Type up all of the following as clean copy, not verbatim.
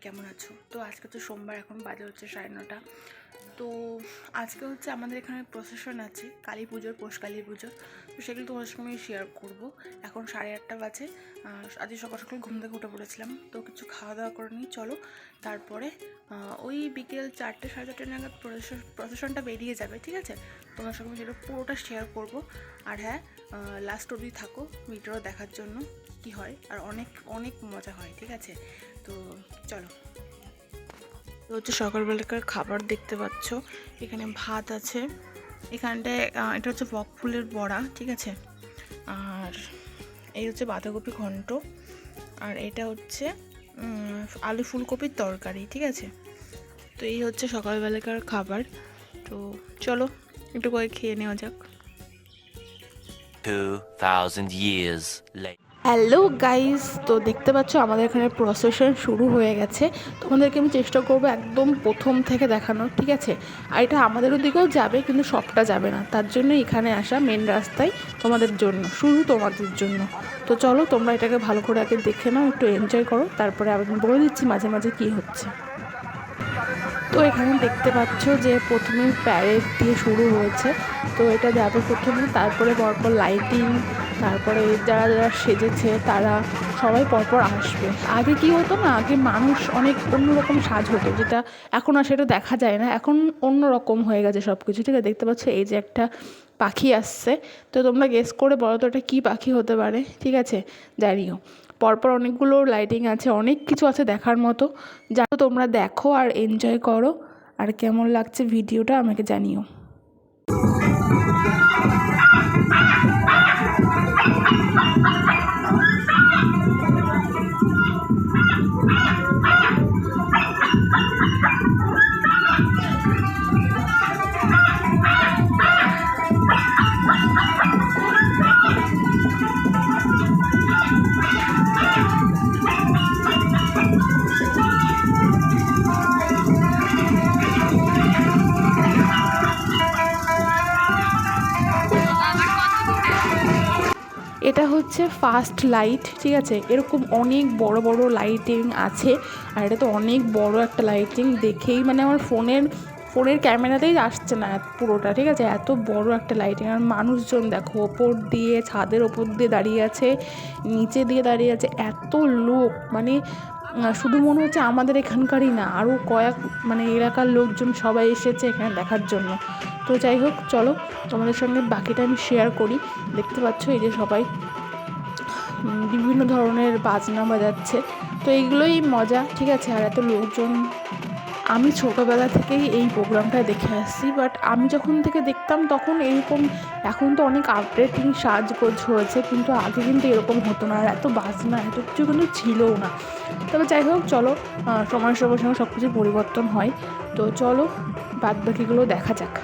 কেমন আছো? তো আজকে তো সোমবার, এখন বাজে হচ্ছে 9:30। তো আজকে হচ্ছে আমাদের এখানে প্রসেশন আছে কালী পুজোর, পৌষ কালী পুজোর। তো সেগুলো তোমার সঙ্গে আমি শেয়ার করবো। এখন 8:30 বাজে। আজকে সকাল সকাল ঘুম থেকে উঠে পড়েছিলাম, তো কিছু খাওয়া দাওয়া করে নিই চলো। তারপরে ওই বিকেল 4টে 4:30 নাগাদ প্রসেশনটা বেরিয়ে যাবে, ঠিক আছে? তোমার সঙ্গে সেটা পুরোটা শেয়ার করবো। আর হ্যাঁ, লাস্ট অবধি থাকো ভিডিও দেখার জন্য কি হয়, আর অনেক অনেক মজা হয়, ঠিক আছে? তো চলো। তো হচ্ছে সকালবেলাকার খাবার দেখতে পাচ্ছ, এখানে ভাত আছে, এখানটায় এটা হচ্ছে বক ফুলের বড়া, ঠিক আছে? আর এই হচ্ছে বাঁধাকপি ঘন্ট, আর এটা হচ্ছে আলু ফুলকপির তরকারি, ঠিক আছে? তো এই হচ্ছে সকালবেলাকার খাবার। তো চলো একটু করে খেয়ে নেওয়া যাক। 2000 years later. হ্যালো গাইস, তো দেখতে পাচ্ছ আমাদের এখানে প্রসেশন শুরু হয়ে গেছে। তোমাদেরকে আমি চেষ্টা করবো একদম প্রথম থেকে দেখানোর, ঠিক আছে? আর এটা আমাদের ওদিকেও যাবে, কিন্তু সবটা যাবে না, তার জন্য এখানে আসা মেন রাস্তায় তোমাদের জন্য, শুধু তোমাদের জন্য। তো চলো তোমরা এটাকে ভালো করে আগে দেখে নাও, একটু এনজয় করো, তারপরে আমি বলে দিচ্ছি মাঝে মাঝে কী হচ্ছে। তো এখানে দেখতে পাচ্ছ যে প্রথমে প্যারেড দিয়ে শুরু হয়েছে। তো এটা যাবে প্রথমে, তারপরে পরপর লাইটিং, তারপরে যারা যারা সেজেছে তারা সবাই পরপর আসবে। আগে কি হতো না, আগে মানুষ অনেক অন্যরকম সাজ হতো, যেটা এখন আর সেটা দেখা যায় না, এখন অন্যরকম হয়ে গেছে সব কিছু, ঠিক আছে? দেখতে পাচ্ছ এই যে একটা পাখি আসছে, তো তোমরা গেস করে বলো তো এটা কী পাখি হতে পারে, ঠিক আছে? জানিও। পরপর অনেকগুলো লাইটিং আছে, অনেক কিছু আছে দেখার মতো, যা তোমরা দেখো আর এনজয় করো। আর কেমন লাগছে ভিডিওটা আমাকে জানিও। এটা হচ্ছে ফার্স্ট লাইট, ঠিক আছে? এরকম অনেক বড় বড় লাইটিং আছে, আর এটা তো অনেক বড় একটা লাইটিং, দেখেই মানে আমার ফোনের ক্যামেরাতেই আসছে না পুরোটা, ঠিক আছে? এত বড় একটা লাইটিং। আর মানুষজন দেখো, ওপর দিয়ে, ছাদের ওপর দিয়ে দাঁড়িয়ে আছে, নিচে দিয়ে দাঁড়িয়ে আছে, এত লোক, মানে শুধু মনে হচ্ছে আমাদের এখানকারই না, আরও কয়েক মানে এলাকার লোকজন সবাই এসেছে এখানে দেখার জন্য। তো যাই হোক, চলো তোমাদের সঙ্গে বাকিটা আমি শেয়ার করি। দেখতে পাচ্ছ এই যে সবাই বিভিন্ন ধরনের বাজনা বাজাচ্ছে, তো এইগুলোই মজা, ঠিক আছে? আর এত লোকজন, আমি ছোটোবেলা থেকেই এই প্রোগ্রামটা দেখে আসছি, বাট আমি যখন থেকে দেখতাম তখন এরকম, এখন তো অনেক আপডেটিং সাজগোজ হয়েছে, কিন্তু আগে কিন্তু এরকম হতো না, আর এত বাজনা এত কিছু কিন্তু ছিলও না। তবে যাই হোক, চলো, সময়ের সঙ্গে সঙ্গে সব কিছু পরিবর্তন হয়। তো চলো বাদ বাকিগুলো দেখা যাক।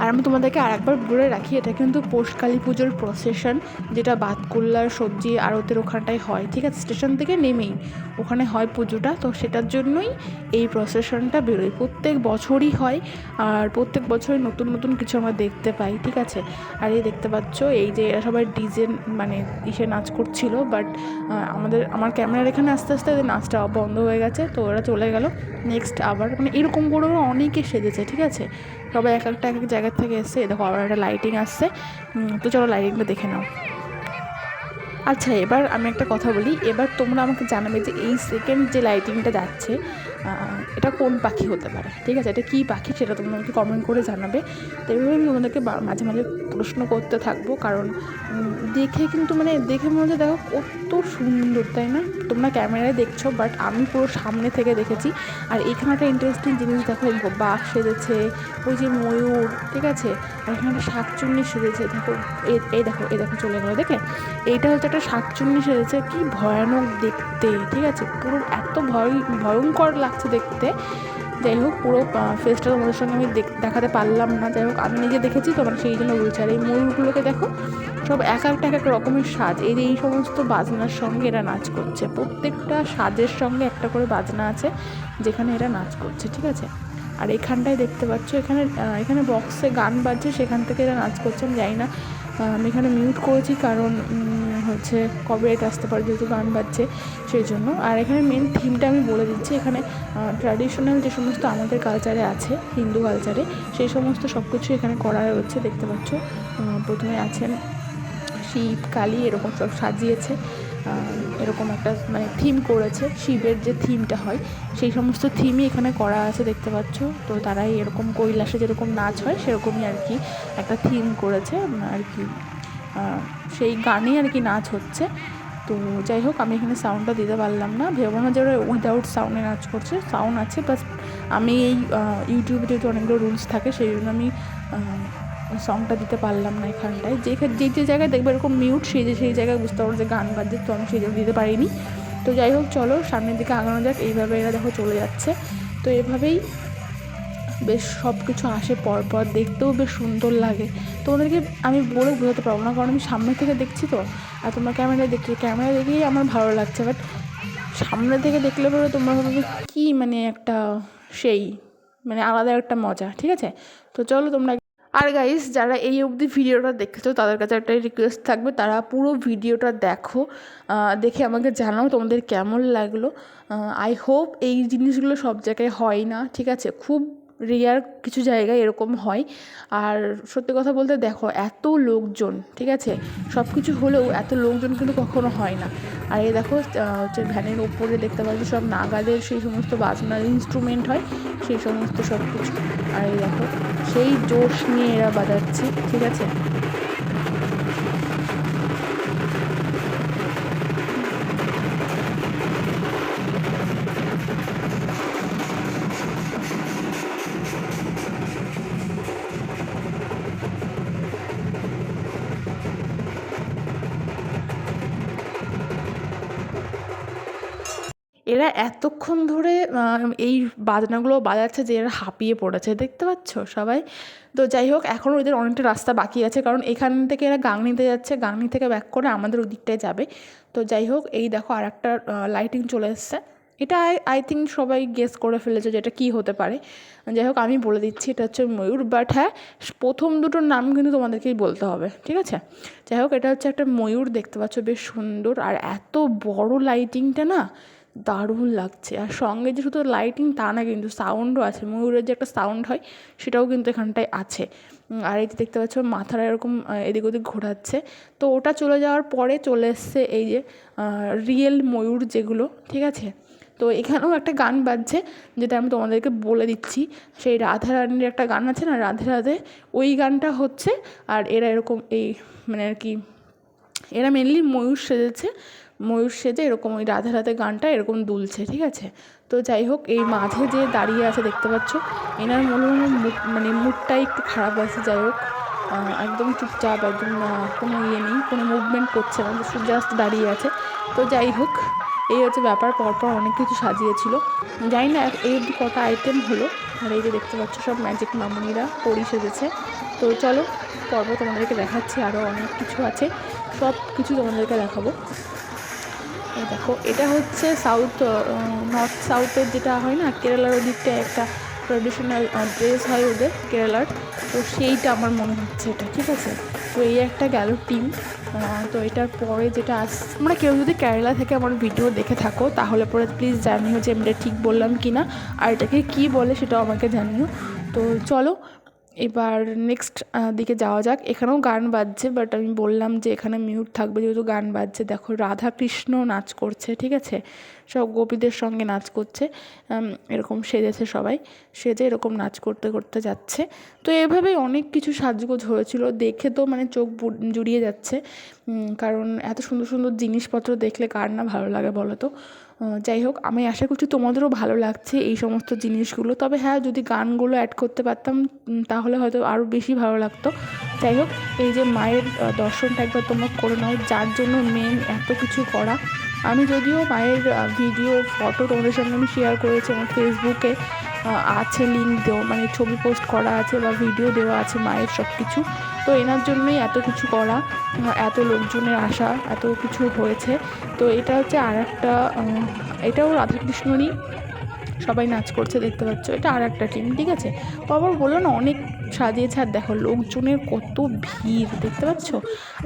আর আমি তোমাদেরকে আরেকবার বলে রাখি, এটা কিন্তু পৌষ কালী পুজোর প্রসেশন, যেটা বাতকুল্লার সবজি আড়তের ওখানটায় হয়, ঠিক আছে? স্টেশন থেকে নেমেই ওখানে হয় পুজোটা, তো সেটার জন্যই এই প্রসেশনটা বেরোয়, প্রত্যেক বছরই হয়। আর প্রত্যেক বছরই নতুন নতুন কিছু আমরা দেখতে পাই, ঠিক আছে? আর এই দেখতে পাচ্ছ এই যে এরা সবাই ডিজে মানে ইসে নাচ করছিল, বাট আমার ক্যামেরার এখানে আস্তে আস্তে নাচটা বন্ধ হয়ে গেছে, তো ওরা চলে গেল নেক্সট। আবার মানে এরকম করে অনেকে সেজেছে, ঠিক আছে? সবাই এক এক জায়গা থেকে এসে, দেখো আবার একটা লাইটিং আসছে। তো চলো লাইটিংটা দেখে নাও। আচ্ছা, এবার আমি একটা কথা বলি, এবার তোমরা আমাকে জানাবে যে এই সেকেন্ড যে লাইটিংটা যাচ্ছে এটা কোন পাখি হতে পারে, ঠিক আছে? এটা কী পাখি সেটা তোমরা আমাকে কমেন্ট করে জানাবে। তো এইভাবে আমি তোমাদেরকে মাঝে মাঝে প্রশ্ন করতে থাকবো, কারণ দেখে কিন্তু মানে দেখে মনে হচ্ছে দেখো কত সুন্দর, তাই না? তোমরা ক্যামেরায় দেখছো, বাট আমি পুরো সামনে থেকে দেখেছি। আর এখানে একটা ইন্টারেস্টিং জিনিস দেখো, বাঘ সেজেছে, ওই যে ময়ূর, ঠিক আছে? আর এখানে একটা শাকচুন্নি সেজেছে, দেখো এই দেখো চলে গেলো, দেখে? এইটা হচ্ছে একটা শাকচুন্নি সেজেছে, কি ভয়ানক দেখতে, ঠিক আছে? পুরো এত ভয়ঙ্কর লাগছে দেখতে। যাই হোক, পুরো ফেসটা তোমাদের সঙ্গে আমি দেখাতে পারলাম না, যাই হোক আমি নিজে দেখেছি তো, মানে সেই জন্য বলছি। আর এই ময়ূরগুলোকে দেখো, সব এক এক রকমের সাজ, এই সমস্ত বাজনার সঙ্গে এরা নাচ করছে, প্রত্যেকটা সাজের সঙ্গে একটা করে বাজনা আছে যেখানে এরা নাচ করছে, ঠিক আছে? আর এখানটায় দেখতে পাচ্ছ, এখানে বক্সে গান বাজছে, সেখান থেকে এরা নাচ করছে। আমি জানি না, আমি এখানে মিউট করেছি কারণ হচ্ছে কপিরাইট আসতে পারে যেহেতু গান বাজছে সেই জন্য। আর এখানে মেন থিমটা আমি বলে দিচ্ছি, এখানে ট্র্যাডিশনাল যে সমস্ত আমাদের কালচারে আছে, হিন্দু কালচারে, সেই সমস্ত সব কিছু এখানে করা রয়েছে। দেখতে পাচ্ছ প্রথমে আছেন শিব, কালী, এরকম সব সাজিয়েছে, এরকম একটা মানে থিম করেছে, শিবের যে থিমটা হয় সেই সমস্ত থিমই এখানে করা আছে দেখতে পাচ্ছ। তো তারাই এরকম কৈলাসে যেরকম নাচ হয় সেরকমই আর কি একটা থিম করেছে আর কি, সেই গানে আর কি নাচ হচ্ছে। তো যাই হোক, আমি এখানে সাউন্ডটা দিতে পারলাম না, ভেবো না যে ওরা উইদাউট সাউন্ডে নাচ করছে, সাউন্ড আছে, বাস আমি এই ইউটিউবে যেহেতু অনেকগুলো রুলস থাকে সেই জন্য আমি সংটা দিতে পারলাম না এখানটায়। যে জায়গায় দেখবে এরকম মিউট সেই জায়গায় বুঝতে পারবো যে গান বাজছে, তো আমি সেই জন্য দিতে পারিনি। তো যাই হোক, চলো সামনের দিকে আগানো যাক। এইভাবে এরা দেখো চলে যাচ্ছে। তো এভাবেই বেশ সব কিছু আসে পরপর, দেখতেও বেশ সুন্দর লাগে। তোমাদেরকে আমি বলে বোঝাতে পারবো না, কারণ আমি সামনে থেকে দেখছি তো, আর তোমরা ক্যামেরায় দেখছো, ক্যামেরা দেখেই আমার ভালো লাগছে, বাট সামনে থেকে দেখলে পরে তোমরা ভাববে কী মানে একটা সেই মানে আলাদা একটা মজা। ঠিক আছে, তো চলো তোমরা। আর গাইস, যারা এই অবধি ভিডিওটা দেখেছো তাদের কাছে একটা রিকোয়েস্ট থাকবে, তারা পুরো ভিডিওটা দেখো, দেখে আমাকে জানাও তোমাদের কেমন লাগলো। আই হোপ এই জিনিসগুলো সব জায়গায় হয় না, ঠিক আছে, খুব রেয়ার কিছু জায়গায় এরকম হয়। আর সত্যি কথা বলতে দেখো, এত লোকজন, ঠিক আছে, সব কিছু হলেও এত লোকজন কিন্তু কখনো হয় না। আর এই দেখো হচ্ছে ভ্যানের ওপরে দেখতে পাচ্ছি সব নাগাদের সেই সমস্ত বাজনার ইনস্ট্রুমেন্ট হয় সেই সমস্ত সব কিছু। আর এই দেখো সেই জোশ নিয়ে এরা বাজাচ্ছে, ঠিক আছে। এরা এতক্ষণ ধরে এই বাজনাগুলো বাজাচ্ছে যে এরা হাঁপিয়ে পড়েছে, দেখতে পাচ্ছ সবাই। তো যাই হোক, এখনও ওদের অনেকটা রাস্তা বাকি আছে, কারণ এখান থেকে এরা গাংনিতে যাচ্ছে, গাংনি থেকে ব্যাক করে আমাদের ওই দিকটায় যাবে। তো যাই হোক, এই দেখো আর একটা লাইটিং চলে এসছে। এটা আই থিঙ্ক সবাই গেস করে ফেলেছে যে এটা কী হতে পারে। যাই হোক, আমি বলে দিচ্ছি এটা হচ্ছে ময়ূর, বাট হ্যাঁ, প্রথম দুটোর নাম কিন্তু তোমাদেরকেই বলতে হবে, ঠিক আছে। যাই হোক, এটা হচ্ছে একটা ময়ূর, দেখতে পাচ্ছ বেশ সুন্দর, আর এত বড় লাইটিংটা না দারুণ লাগছে। আর সঙ্গে যে শুধু লাইটিং তা না, কিন্তু সাউন্ডও আছে, ময়ূরের যে একটা সাউন্ড হয় সেটাও কিন্তু এখানটায় আছে। আর এই যে দেখতে পাচ্ছ মাথাটা এরকম এদিক ওদিক ঘোরাচ্ছে। তো ওটা চলে যাওয়ার পরে চলে এসছে এই যে রিয়েল ময়ূর যেগুলো, ঠিক আছে। তো এখানেও একটা গান বাজছে, যেটা আমি তোমাদেরকে বলে দিচ্ছি, সেই রাধা রানীর একটা গান আছে না, রাধে রাধে, ওই গানটা হচ্ছে। আর এরা এরকম এই মানে আর কি, এরা মেনলি ময়ূর সেজেছে, ময়ূর সেজে এরকম ওই রাধে রাধে গানটা এরকম দুলছে, ঠিক আছে। তো যাই হোক, এই মাঝে যে দাঁড়িয়ে আছে দেখতে পাচ্ছ, এনার মনে হয় মুখ মানে মুডটাই একটু খারাপ আছে। যাই হোক, একদম চুপচাপ, একদম কোনো ইয়ে নেই, কোনো মুভমেন্ট করছে না, জাস্ট দাঁড়িয়ে আছে। তো যাই হোক, এই হচ্ছে ব্যাপার। পরপর অনেক কিছু সাজিয়েছিল, জানি না এই অবধি কটা আইটেম হলো। আর এই যে দেখতে পাচ্ছ সব ম্যাজিক মামুনিরা পরি সেজেছে। তো চলো পরপর তোমাদেরকে দেখাচ্ছি, আরও অনেক কিছু আছে, সব কিছু তোমাদেরকে দেখাবো। এই দেখো, এটা হচ্ছে নর্থ সাউথের যেটা হয় না, কেরালার ওদিকটায় একটা ট্র্যাডিশনাল ড্রেস হয় ওদের কেরালার, তো সেইটা আমার মনে হচ্ছে এটা, ঠিক আছে। তো এই একটা গেল টিম। তো এটার পরে যেটা তোমরা কেউ যদি কেরালা থেকে আমার ভিডিও দেখে থাকো তাহলে পরে প্লিজ জানিও যে আমি এটা ঠিক বললাম কি না, আর এটাকে কী বলে সেটাও আমাকে জানিও। তো চলো এবার নেক্সট দিকে যাওয়া যাক। এখানেও গান বাজছে, বাট আমি বললাম যে এখানে মিউট থাকবে যেহেতু গান বাজছে। দেখো রাধা কৃষ্ণ নাচ করছে, ঠিক আছে, সব গোপীদের সঙ্গে নাচ করছে, এরকম সেজেছে সবাই, সেজে এরকম নাচ করতে করতে যাচ্ছে। তো এভাবেই অনেক কিছু সাজগোজ হয়েছিল, দেখে তো মানে চোখ জুড়িয়ে যাচ্ছে, কারণ এত সুন্দর সুন্দর জিনিসপত্র দেখলে কার না ভালো লাগে বলো তো। যাই হোক, আমি আশা করছি তোমাদেরও ভালো লাগছে এই সমস্ত জিনিসগুলো। তবে হ্যাঁ, যদি গানগুলো অ্যাড করতে পারতাম তাহলে হয়তো আরও বেশি ভালো লাগতো। যাই হোক, এই যে মায়ের দর্শনটা একবার তোমরা করে নাও, যার জন্য মেন এত কিছু করা। আমি যদিও মায়ের ভিডিও ফটো তোমাদের সঙ্গে আমি শেয়ার করেছি আমার ফেসবুকে, আছে লিঙ্ক দেওয়া, মানে ছবি পোস্ট করা আছে বা ভিডিও দেওয়া আছে মায়ের সব কিছু। তো এনার জন্যই এত কিছু করা, এত লোকজনের আসা, এত কিছু হয়েছে। তো এটা হচ্ছে আর একটা, এটাও রাধাকৃষ্ণরই, সবাই নাচ করছে দেখতে পাচ্ছ, এটা আর একটা টিম, ঠিক আছে। বাবার বললো না অনেক সাজিয়েছে। আর দেখো লোকজনের কত ভিড় দেখতে পাচ্ছ।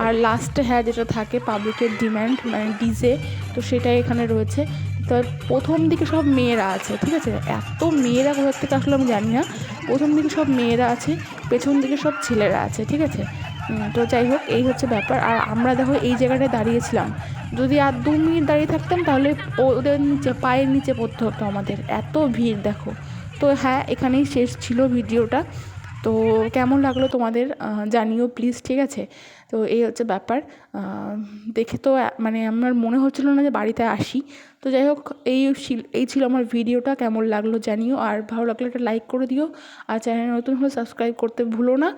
আর লাস্টে হ্যাঁ যেটা থাকে পাবলিকের ডিম্যান্ড মানে ডিজে, তো সেটাই এখানে রয়েছে। তো প্রথম দিকে সব মেয়েরা আছে, ঠিক আছে, এত মেয়েরা কোথা থেকে আসলে আমি জানি না। প্রথম দিকে সব মেয়েরা আছে, পেছন দিকে সব ছেলেরা আছে, ঠিক আছে। তো যাই হোক এই হচ্ছে ব্যাপার। আর আমরা দেখো এই জায়গাটায় দাঁড়িয়েছিলাম, যদি আর 2 মিনিট দাঁড়িয়ে থাকতাম তাহলে ওদের নিচে পায়ের নিচে পড়তে হতো আমাদের, এত ভিড় দেখো। তো হ্যাঁ এখানেই শেষ ছিল ভিডিওটা। তো কেমন লাগলো তোমাদের জানিও প্লিজ, ঠিক আছে। তো এই হচ্ছে ব্যাপার। দেখে তো মানে আমার মনে হচ্ছিলো না যে বাড়িতে আসি। তো যাই হোক এই ছিল আমার ভিডিওটা, কেমন লাগলো জানিও। আর ভালো লাগলে একটা লাইক করে দিও, আর চ্যানেল নতুন হলে সাবস্ক্রাইব করতে ভুলো না।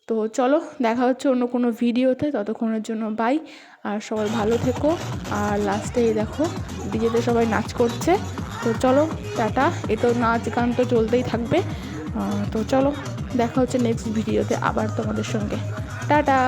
তো চলো দেখা হচ্ছে অন্য কোনো ভিডিওতে, ততক্ষণের জন্য বাই। আর সবাই ভালো থেকো। আর লাস্টে দেখো ডিজেতে সবাই নাচ করছে। তো চলো টাটা, এ তো নাচ গান তো চলতেই থাকবে। তো চলো দেখা হচ্ছে নেক্সট ভিডিওতে আবার তোমাদের সঙ্গে। টাটা।